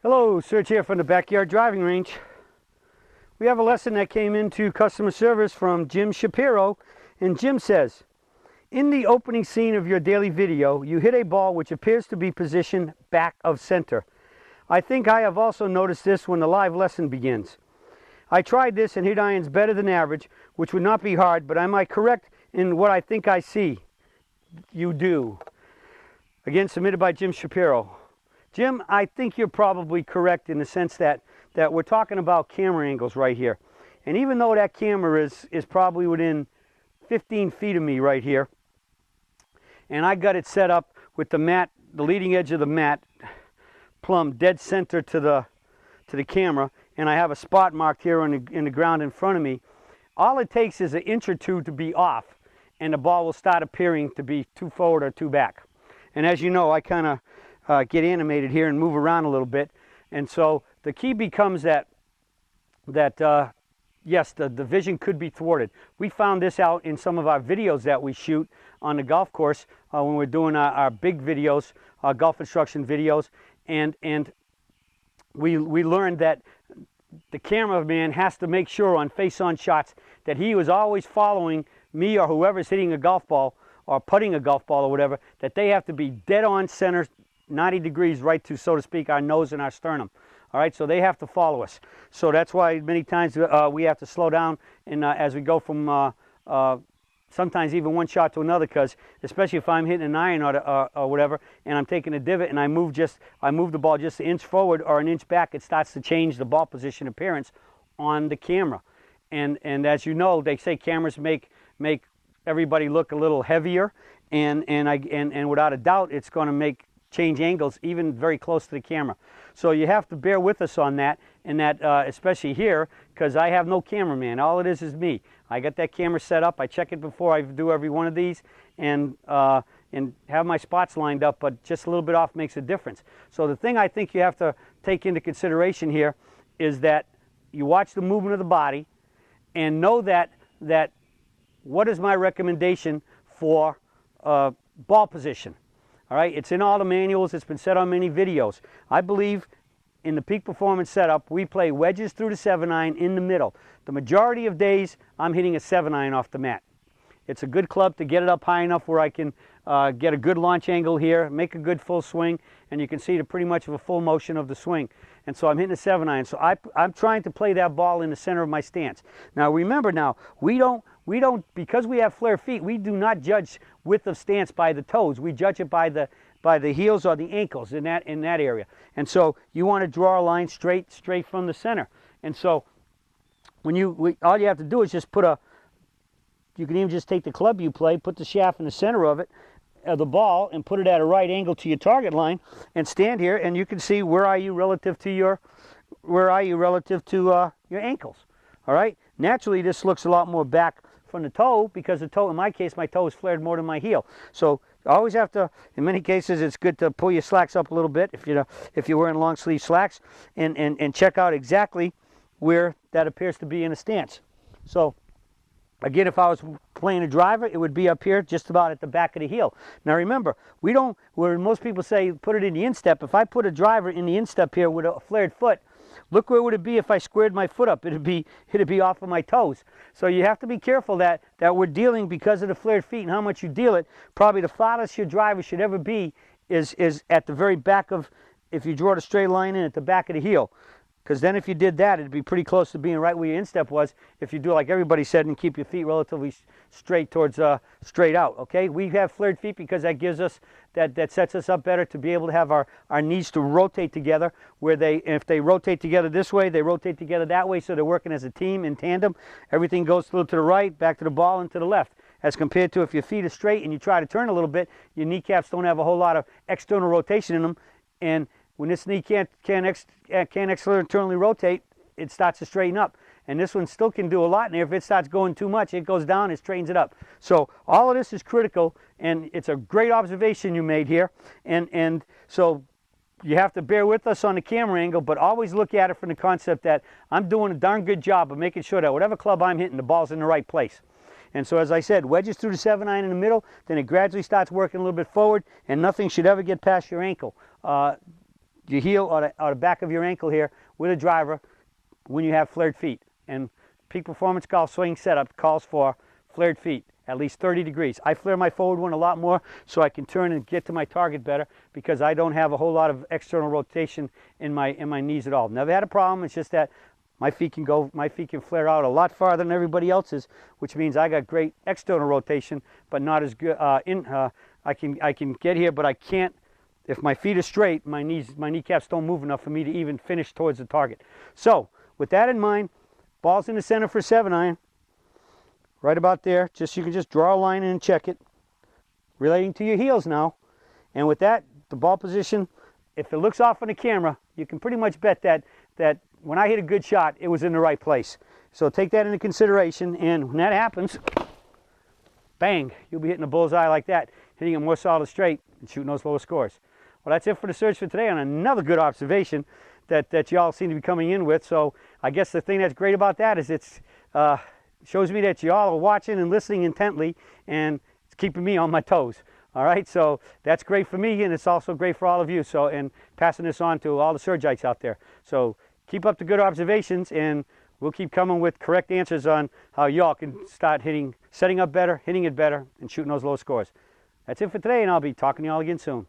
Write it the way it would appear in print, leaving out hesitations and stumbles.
Hello, Serge here from the Backyard Driving Range. We have a lesson that came into customer service from Jim Shapiro, and Jim says, in the opening scene of your daily video, you hit a ball which appears to be positioned back of center. I think I have also noticed this when the live lesson begins. I tried this and hit irons better than average, which would not be hard, but am I correct in what I think I see? You do. Again, submitted by Jim Shapiro. Jim, I think you're probably correct in the sense that we're talking about camera angles right here. And even though that camera is probably within 15 feet of me right here, and I got it set up with the mat, the leading edge of the mat, plumb dead center to the camera, and I have a spot marked here in the ground in front of me, all it takes is an inch or two to be off, and the ball will start appearing to be too forward or too back. And as you know, I kind of get animated here and move around a little bit, and so the key becomes that yes, the vision could be thwarted. We found this out in some of our videos that we shoot on the golf course when we're doing our big videos, golf instruction videos, and we learned that the cameraman has to make sure on face-on shots that he was always following me or whoever's hitting a golf ball or putting a golf ball or whatever, that they have to be dead on center, 90 degrees right to, so to speak, our nose and our sternum. All right, so they have to follow us. So that's why many times we have to slow down and as we go from sometimes even one shot to another, because especially if I'm hitting an iron or whatever, and I'm taking a divot and I move the ball just an inch forward or an inch back, it starts to change the ball position appearance on the camera. And as you know, they say cameras make everybody look a little heavier, and without a doubt, it's going to change angles even very close to the camera. So you have to bear with us on that, and that especially here, because I have no cameraman. All it is me. I got that camera set up. I check it before I do every one of these, and have my spots lined up, but just a little bit off makes a difference. So the thing I think you have to take into consideration here is that you watch the movement of the body and know that what is my recommendation for ball position. All right, it's in all the manuals. It's been said on many videos. I believe in the peak performance setup, we play wedges through the 7-iron in the middle. The majority of days, I'm hitting a 7-iron off the mat. It's a good club to get it up high enough where I can get a good launch angle here, make a good full swing, and you can see pretty much of a full motion of the swing. And so I'm hitting a 7-iron. So I'm trying to play that ball in the center of my stance. Now remember, we don't, because we have flare feet, we do not judge width of stance by the toes. We judge it by the heels or the ankles in that area. And so you want to draw a line straight from the center. And so all you have to do is just you can even just take the club you play, put the shaft in the center of it, the ball, and put it at a right angle to your target line, and stand here, and you can see where are you relative to your ankles. All right. Naturally, this looks a lot more back from the toe, because the toe, in my case, my toe is flared more than my heel. So you always have to, in many cases, it's good to pull your slacks up a little bit if you're wearing long sleeve slacks, and check out exactly where that appears to be in a stance. So again, if I was playing a driver, it would be up here just about at the back of the heel. Now remember, where most people say put it in the instep, if I put a driver in the instep here with a flared foot, look where would it be if I squared my foot up? It'd be off of my toes. So you have to be careful that we're dealing, because of the flared feet and how much you deal it, probably the farthest your driver should ever be is at the very back of, if you draw the straight line in, at the back of the heel. Because then if you did that, it'd be pretty close to being right where your instep was, if you do like everybody said and keep your feet relatively straight towards straight out. Okay, we have flared feet because that gives us that sets us up better to be able to have our knees to rotate together, where if they rotate together this way, they rotate together that way, so they're working as a team in tandem. Everything goes a little to the right, back to the ball, and to the left, as compared to if your feet are straight and you try to turn a little bit, your kneecaps don't have a whole lot of external rotation in them, and when this knee can't externally rotate, it starts to straighten up. And this one still can do a lot, and if it starts going too much, it goes down and straightens it up. So all of this is critical, and it's a great observation you made here. And so you have to bear with us on the camera angle, but always look at it from the concept that I'm doing a darn good job of making sure that whatever club I'm hitting, the ball's in the right place. And so, as I said, wedges through the 7-iron in the middle, then it gradually starts working a little bit forward, and nothing should ever get past your ankle. your heel or the back of your ankle here with a driver when you have flared feet. And Peak Performance Golf Swing Setup calls for flared feet, at least 30 degrees. I flare my forward one a lot more so I can turn and get to my target better because I don't have a whole lot of external rotation in my knees at all. Never had a problem. It's just that my feet can flare out a lot farther than everybody else's, which means I got great external rotation, but not as good. I can get here, but I can't. If my feet are straight, my kneecaps don't move enough for me to even finish towards the target. So, with that in mind, ball's in the center for 7-iron, right about there. You can just draw a line and check it, relating to your heels now. And with that, the ball position, if it looks off on the camera, you can pretty much bet that when I hit a good shot, it was in the right place. So take that into consideration, and when that happens, bang, you'll be hitting a bullseye like that, hitting it more solid straight and shooting those lower scores. Well, that's it for the search for today on another good observation that y'all seem to be coming in with. So I guess the thing that's great about that is it shows me that y'all are watching and listening intently, and it's keeping me on my toes. All right, so that's great for me, and it's also great for all of you. So, and passing this on to all the Surgites out there. So keep up the good observations, and we'll keep coming with correct answers on how y'all can start setting up better, hitting it better, and shooting those low scores. That's it for today, and I'll be talking to y'all again soon.